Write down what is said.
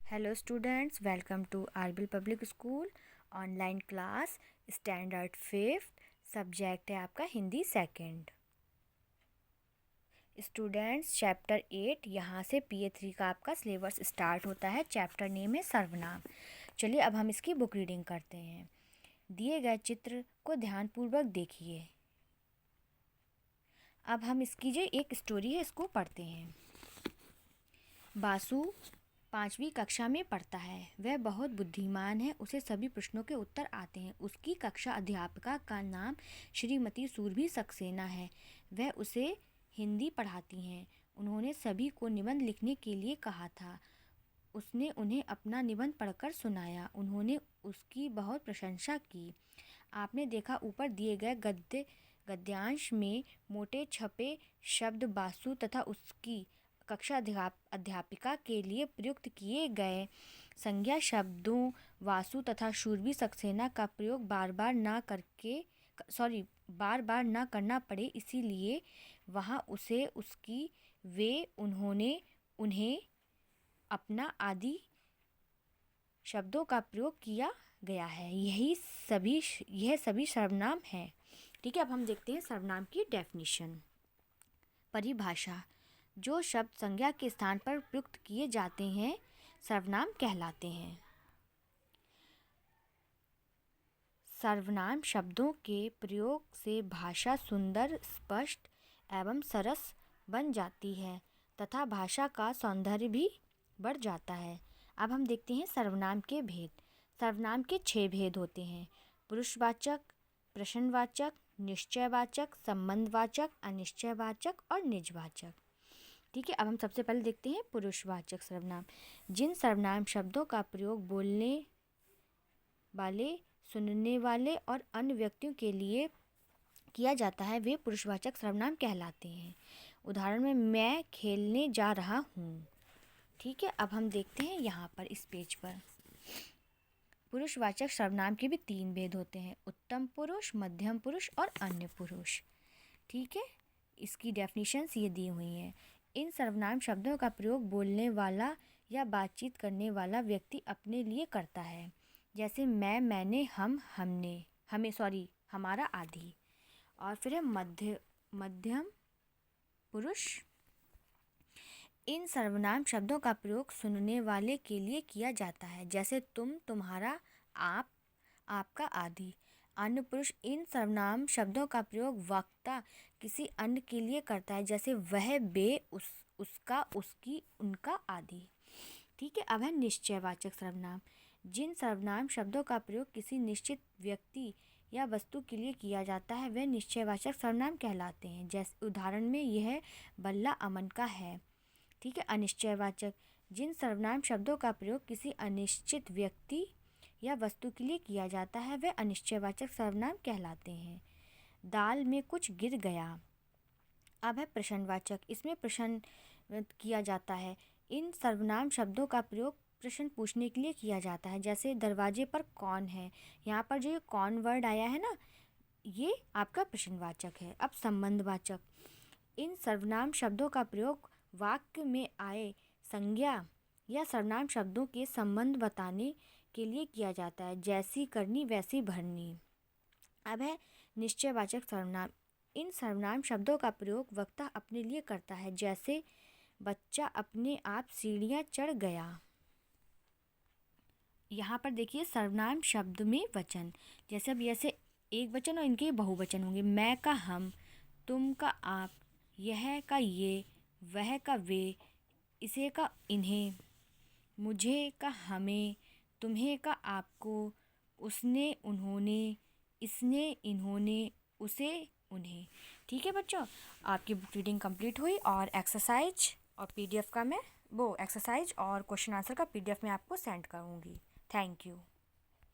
Hello students, welcome to आरबिल public school online class standard 5th। Subject है आपका Hindi second. Students chapter 8 यहाँ से PA3 का आपका सिलेबस स्टार्ट होता है। चैप्टर नेम है सर्वनाम। चलिए अब हम इसकी बुक रीडिंग करते हैं। दिए गए चित्र को ध्यानपूर्वक देखिए। अब हम इसकी जो एक स्टोरी है इसको पढ़ते हैं। बासु 5वीं कक्षा में पढ़ता है। वह बहुत बुद्धिमान है। उसे सभी प्रश्नों के उत्तर आते हैं। उसकी कक्षा अध्यापिका का नाम श्रीमती सुरभि सक्सेना है। वह उसे हिंदी पढ़ाती हैं। उन्होंने सभी को निबंध लिखने के लिए कहा था। उसने उन्हें अपना निबंध पढ़कर सुनाया। उन्होंने उसकी बहुत प्रशंसा की। आपने देखा ऊपर दिए गए गद्यांश में मोटे छपे शब्द बासु तथा उसकी कक्षा अध्यापिका के लिए प्रयुक्त किए गए संज्ञा शब्दों वासु तथा शूरबी सक्सेना का प्रयोग बार बार ना करना पड़े, इसीलिए वहाँ उसे, उसकी, वे, उन्होंने, उन्हें, अपना आदि शब्दों का प्रयोग किया गया है। यह सभी सर्वनाम हैं। ठीक है, अब हम देखते हैं सर्वनाम की डेफिनेशन। परिभाषा: जो शब्द संज्ञा के स्थान पर प्रयुक्त किए जाते हैं सर्वनाम कहलाते हैं। सर्वनाम शब्दों के प्रयोग से भाषा सुंदर, स्पष्ट एवं सरस बन जाती है तथा भाषा का सौंदर्य भी बढ़ जाता है। अब हम देखते हैं सर्वनाम के भेद। सर्वनाम के 6 भेद होते हैं: पुरुषवाचक, प्रश्नवाचक, निश्चयवाचक, संबंधवाचक, अनिश्चयवाचक और निजवाचक। ठीक है, अब हम सबसे पहले देखते हैं पुरुषवाचक सर्वनाम। जिन सर्वनाम शब्दों का प्रयोग बोलने वाले, सुनने वाले और अन्य व्यक्तियों के लिए किया जाता है वे पुरुषवाचक सर्वनाम कहलाते हैं। उदाहरण में मैं खेलने जा रहा हूँ। ठीक है, अब हम देखते हैं यहाँ पर इस पेज पर पुरुषवाचक सर्वनाम के भी 3 भेद होते हैं: उत्तम पुरुष, मध्यम पुरुष और अन्य पुरुष। ठीक है, इसकी डेफिनेशंस ये दी हुई हैं। इन सर्वनाम शब्दों का प्रयोग बोलने वाला या बातचीत करने वाला व्यक्ति अपने लिए करता है, जैसे मैं, मैंने, हम, हमने, हमारा आदि। और फिर है मध्यम पुरुष। इन सर्वनाम शब्दों का प्रयोग सुनने वाले के लिए किया जाता है, जैसे तुम, तुम्हारा, आप, आपका आदि। अन्य पुरुष: इन सर्वनाम शब्दों का प्रयोग वक्ता किसी अन्य के लिए करता है, जैसे वह, वे, उसका, उसकी, उनका आदि। ठीक है, अब है निश्चयवाचक सर्वनाम। जिन सर्वनाम शब्दों का प्रयोग किसी निश्चित व्यक्ति या वस्तु के लिए किया जाता है वे निश्चयवाचक सर्वनाम कहलाते हैं। जैसे उदाहरण में यह बल्ला अमन का है। ठीक है, अनिश्चयवाचक: जिन सर्वनाम शब्दों का प्रयोग किसी अनिश्चित व्यक्ति या वस्तु के लिए किया जाता है वे अनिश्चयवाचक सर्वनाम कहलाते हैं। दाल में कुछ गिर गया। अब है प्रश्नवाचक। इसमें प्रश्न किया जाता है। इन सर्वनाम शब्दों का प्रयोग प्रश्न पूछने के लिए किया जाता है, जैसे दरवाजे पर कौन है। यहाँ पर जो ये कौन वर्ड आया है ना, ये आपका प्रश्नवाचक है। अब संबंधवाचक: इन सर्वनाम शब्दों का प्रयोग वाक्य में आए संज्ञा या सर्वनाम शब्दों के संबंध बताने के लिए किया जाता है, जैसी करनी वैसी भरनी। अब है निश्चयवाचक सर्वनाम। इन सर्वनाम शब्दों का प्रयोग वक्ता अपने लिए करता है, जैसे बच्चा अपने आप सीढ़ियाँ चढ़ गया। यहाँ पर देखिए सर्वनाम शब्द में वचन, जैसे अब ऐसे एक वचन और इनके बहुवचन होंगे। मैं का हम, तुम का आप, यह का ये, वह का वे, इसे का इन्हें, मुझे का हमें, तुम्हें का आपको, उसने उन्होंने, इसने इन्होंने, उसे उन्हें। ठीक है बच्चों, आपकी बुक रीडिंग कंप्लीट हुई और एक्सरसाइज और PDF का मैं एक्सरसाइज और क्वेश्चन आंसर का PDF मैं आपको सेंड करूँगी। Thank you.